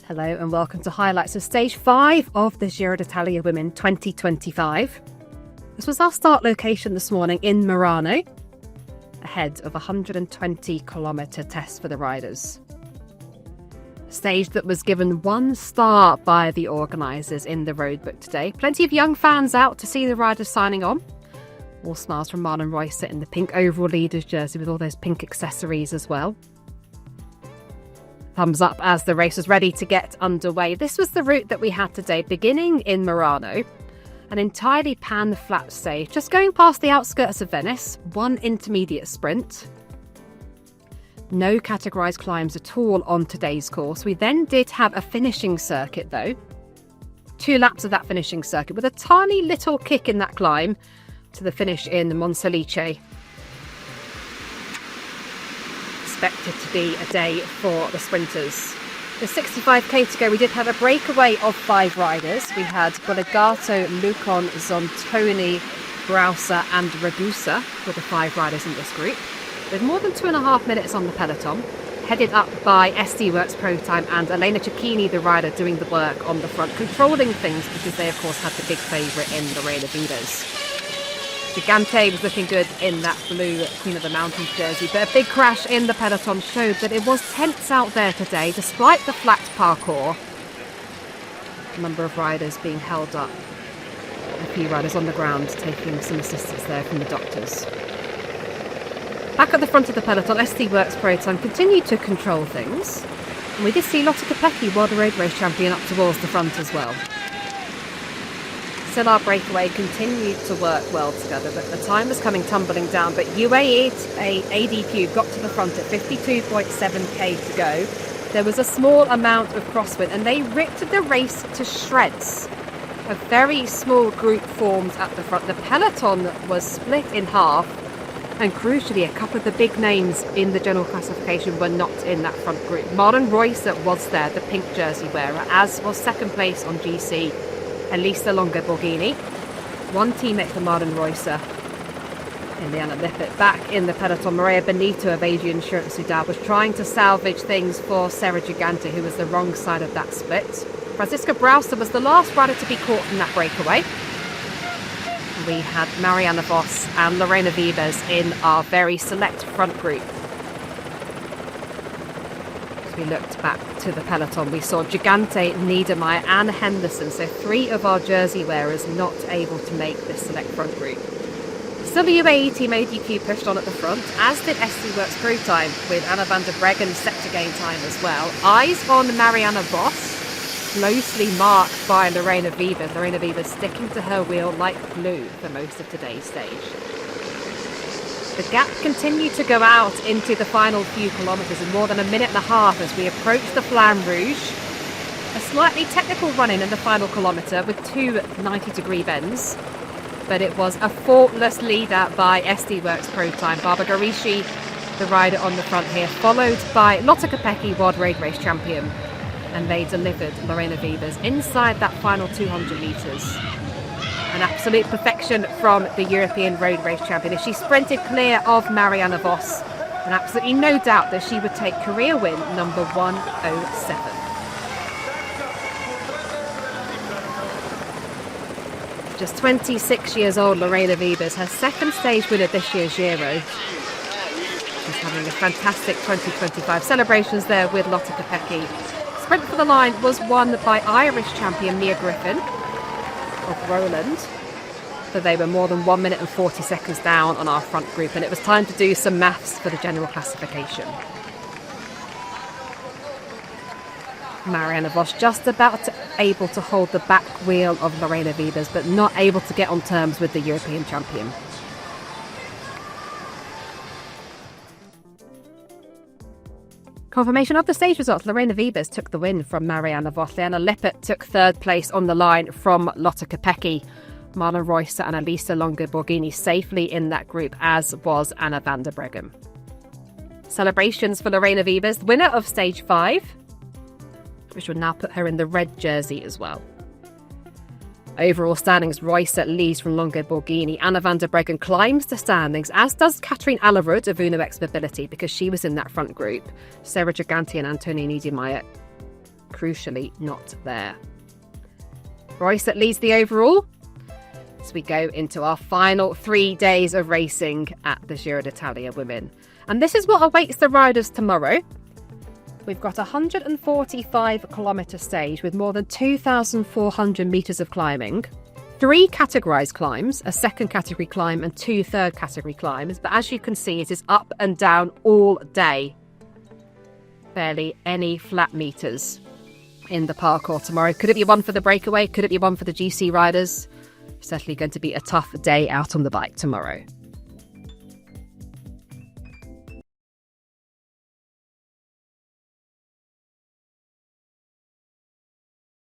Hello and welcome to highlights of stage 5 of the Giro D'Italia Women 2025. This was our start location this morning in Murano, ahead of a 120-kilometre test for the riders. A stage that was given 1 star by the organisers in the roadbook today. Plenty of young fans out to see the riders signing on. All smiles from Marlon Reusser in the pink overall leaders jersey with all those pink accessories as well. Thumbs up as the race was ready to get underway. This was the route that we had today, beginning in Murano, an entirely pan-flat stage, just going past the outskirts of Venice, 1 intermediate sprint. No categorised climbs at all on today's course. We then did have a finishing circuit though. 2 laps of that finishing circuit with a tiny little kick in that climb to the finish in Monselice. Expected to be a day for the sprinters. The 65k to go, we did have a breakaway of 5 riders. We had Bollegato, Lucon, Zontoni, Brauser and Ragusa were the 5 riders in this group, with more than 2.5 minutes on the peloton, headed up by SD Works Pro Time and Elena Cecchini, the rider, doing the work on the front, controlling things because they of course had the big favourite in Lorena Vives. Gigante was looking good in that blue Queen of the Mountains jersey, but a big crash in the peloton showed that it was tense out there today, despite the flat parkour. A number of riders being held up, a few riders on the ground taking some assistance there from the doctors. Back at the front of the peloton, SD Works Pro Time continued to control things, and we did see Lotte Kopecky, World Road Race champion, up towards the front as well. Still, our breakaway continued to work well together, but the time was coming tumbling down. But UAE ADQ got to the front at 52.7k to go. There was a small amount of crosswind and they ripped the race to shreds. A very small group formed at the front. The peloton was split in half, and crucially, a couple of the big names in the general classification were not in that front group. Marlon Reusser was there, the pink jersey wearer, as was second place on GC Elisa Longo-Borghini, 1 teammate for Marlon Reusser in Liana Lippert. Back in the peloton, Maria Benito of AG Insurance Soudal was trying to salvage things for Sarah Gigante, who was the wrong side of that split. Franziska Brauser was the last rider to be caught from that breakaway. We had Marianne Vos and Lorena Vives in our very select front group. As we looked back to the peloton, we saw Gigante, Niedermayer and Henderson, so 3 of our jersey wearers not able to make this select front group. Still, the UAE team ADQ pushed on at the front, as did SD Works Pro Time, with Anna van der Breggen set to gain time as well. Eyes on Marianne Vos, closely marked by Lorena Vives. Lorena Vives sticking to her wheel like glue for most of today's stage. The gap continued to go out into the final few kilometres in more than 1.5 minutes as we approached the Flamme Rouge. A slightly technical run-in the final kilometre with 2 90-degree bends, but it was a faultless lead-out by SD Works Pro Time. Barbara Garishi, the rider on the front here, followed by Lotte Kopecky, World Road Race champion, and they delivered Lorena Vives inside that final 200 metres. An absolute perfection from the European Road Race champion as she sprinted clear of Marianne Vos, and absolutely no doubt that she would take career win number 107. Just 26 years old, Lorena Vives, her second stage win of this year's Giro. She's having a fantastic 2025. Celebrations there with Lotte Kopecky. Sprint for the line was won by Irish champion Mia Griffin of Roland, so they were more than 1 minute and 40 seconds down on our front group, and it was time to do some maths for the general classification. Marianne Vos just about able to hold the back wheel of Lorena Vives, but not able to get on terms with the European champion. Confirmation of the stage results. Lorena Vives took the win from Marianne Vos. Liana Lippert took 3rd place on the line from Lotte Kopecky. Marlon Reusser and Elisa Longo-Borghini safely in that group, as was Anna van der Breggen. Celebrations for Lorena Vives, winner of stage 5, which would now put her in the red jersey as well. Overall standings, Reusser leads from Longo-Borghini. Anna van der Breggen climbs the standings, as does Katrien Allerud of Uno X Mobility, because she was in that front group. Sarah Gigante and Antonia Niedermayer crucially not there. Royce leads the overall as we go into our final 3 days of racing at the Giro D'Italia women. And this is what awaits the riders tomorrow. We've got a 145-kilometre stage with more than 2,400 metres of climbing, 3 categorised climbs, a second category climb and 2 third category climbs. But as you can see, it is up and down all day. Barely any flat metres in the parcours tomorrow. Could it be one for the breakaway? Could it be one for the GC riders? Certainly going to be a tough day out on the bike tomorrow.